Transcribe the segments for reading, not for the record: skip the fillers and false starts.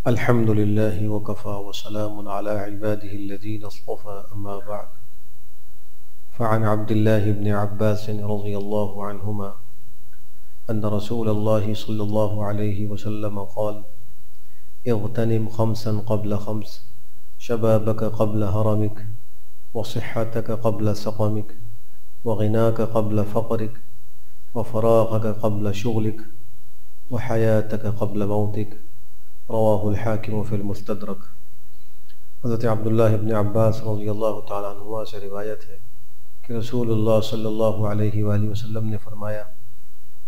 الحمد لله وكفى وسلام على عباده الذين اصطفى أما بعد. فعن عبد الله بن عباس رضي الله عنهما أن رسول الله صلى الله عليه وسلم قال: اغتنم خمسا قبل خمس، شبابك قبل هرمك، وصحتك قبل سقمك، وغناك قبل فقرك، وفراغك قبل شغلك، وحياتك قبل موتك. رواہ الحاکم فی المستدرک۔ حضرت عبداللہ ابن عباس رضی اللہ تعالیٰ عنہما سے روایت ہے کہ رسول اللہ صلی اللہ علیہ وآلہ وسلم نے فرمایا: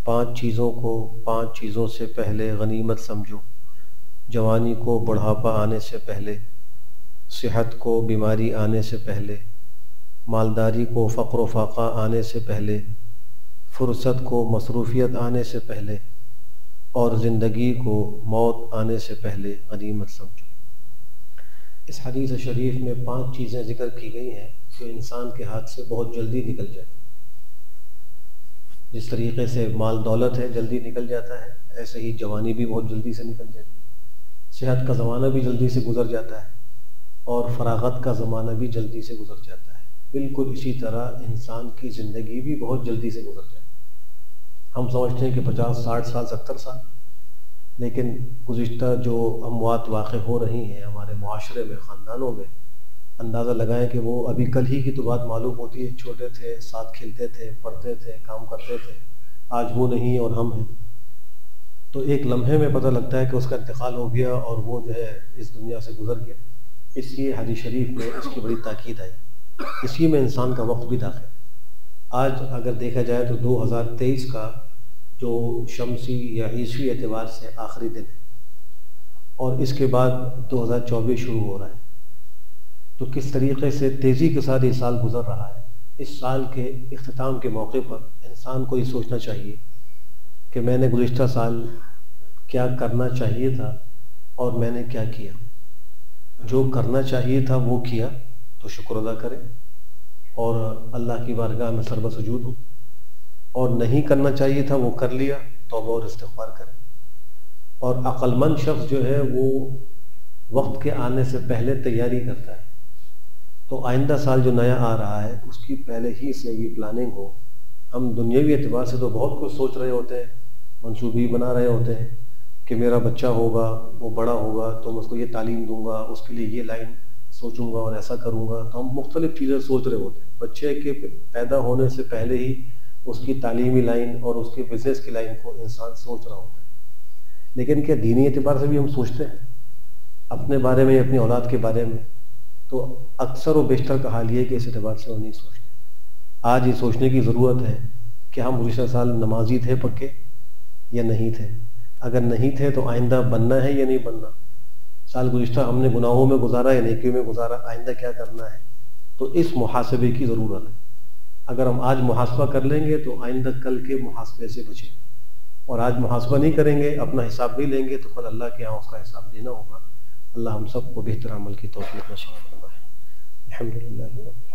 5 چیزوں کو 5 چیزوں سے پہلے غنیمت سمجھو، جوانی کو بڑھاپا آنے سے پہلے، صحت کو بیماری آنے سے پہلے، مالداری کو فقر و فاقہ آنے سے پہلے، فرصت کو مصروفیت آنے سے پہلے، اور زندگی کو موت آنے سے پہلے غنیمت سمجھو۔ اس حدیث شریف میں 5 چیزیں ذکر کی گئی ہیں جو انسان کے ہاتھ سے بہت جلدی نکل جاتی ہیں۔ جس طریقے سے مال دولت ہے جلدی نکل جاتا ہے، ایسے ہی جوانی بھی بہت جلدی سے نکل جاتی ہے، صحت کا زمانہ بھی جلدی سے گزر جاتا ہے، اور فراغت کا زمانہ بھی جلدی سے گزر جاتا ہے۔ بالکل اسی طرح انسان کی زندگی بھی بہت جلدی سے گزر جاتی ہے۔ ہم سمجھتے ہیں کہ 50 60 سال 70 سال، لیکن گزشتہ جو اموات واقع ہو رہی ہیں ہمارے معاشرے میں، خاندانوں میں، اندازہ لگائیں کہ وہ ابھی کل ہی کی تو بات معلوم ہوتی ہے، چھوٹے تھے، ساتھ کھیلتے تھے، پڑھتے تھے، کام کرتے تھے، آج وہ نہیں اور ہم ہیں۔ تو ایک لمحے میں پتہ لگتا ہے کہ اس کا انتقال ہو گیا اور وہ جو ہے اس دنیا سے گزر گیا۔ اس لیے حدیث شریف میں اس کی بڑی تاکید آئی، اسی میں انسان کا وقت بھی داخل ہے۔ آج اگر دیکھا جائے تو 2023 کا جو شمسی یا عیسوی اعتبار سے آخری دن ہے، اور اس کے بعد 2024 شروع ہو رہا ہے۔ تو کس طریقے سے تیزی کے ساتھ یہ سال گزر رہا ہے۔ اس سال کے اختتام کے موقع پر انسان کو یہ سوچنا چاہیے کہ میں نے گزشتہ سال کیا کرنا چاہیے تھا اور میں نے کیا کیا۔ جو کرنا چاہیے تھا وہ کیا تو شکر ادا کریں اور اللہ کی بارگاہ میں سر بسجود ہو، اور نہیں کرنا چاہیے تھا وہ کر لیا، توبہ اور استغفار کریں۔ اور عقل مند شخص جو ہے وہ وقت کے آنے سے پہلے تیاری کرتا ہے، تو آئندہ سال جو نیا آ رہا ہے اس کی پہلے ہی سے یہ پلاننگ ہو۔ ہم دنیاوی اعتبار سے تو بہت کچھ سوچ رہے ہوتے ہیں، منصوبی بنا رہے ہوتے ہیں کہ میرا بچہ ہوگا، وہ بڑا ہوگا تو میں اس کو یہ تعلیم دوں گا، اس کے لیے یہ لائن سوچوں گا اور ایسا کروں گا۔ تو ہم مختلف چیزیں سوچ رہے ہوتے ہیں۔ بچے کے پیدا ہونے سے پہلے ہی اس کی تعلیمی لائن اور اس کے بزنس کی لائن کو انسان سوچ رہا ہوتا ہے۔ لیکن کیا دینی اعتبار سے بھی ہم سوچتے ہیں اپنے بارے میں، اپنی اولاد کے بارے میں؟ تو اکثر و بیشتر کا حال یہ ہے کہ اس اعتبار سے وہ نہیں سوچتے۔ آج یہ سوچنے کی ضرورت ہے کہ ہم گزشتہ سال نمازی تھے پکے یا نہیں تھے؟ اگر نہیں تھے تو آئندہ بننا ہے یا نہیں بننا؟ سال گزشتہ ہم نے گناہوں میں گزارا یا نیکیوں میں گزارا، آئندہ کیا کرنا ہے؟ تو اس محاسبے کی ضرورت ہے۔ اگر ہم آج محاسبہ کر لیں گے تو آئندہ کل کے محاسبے سے بچیں گے، اور آج محاسبہ نہیں کریں گے، اپنا حساب نہیں لیں گے تو کل اللہ کے یہاں اس کا حساب دینا ہوگا۔ اللہ ہم سب کو بہتر عمل کی توفیق نصیب فرمائے۔ الحمدللہ۔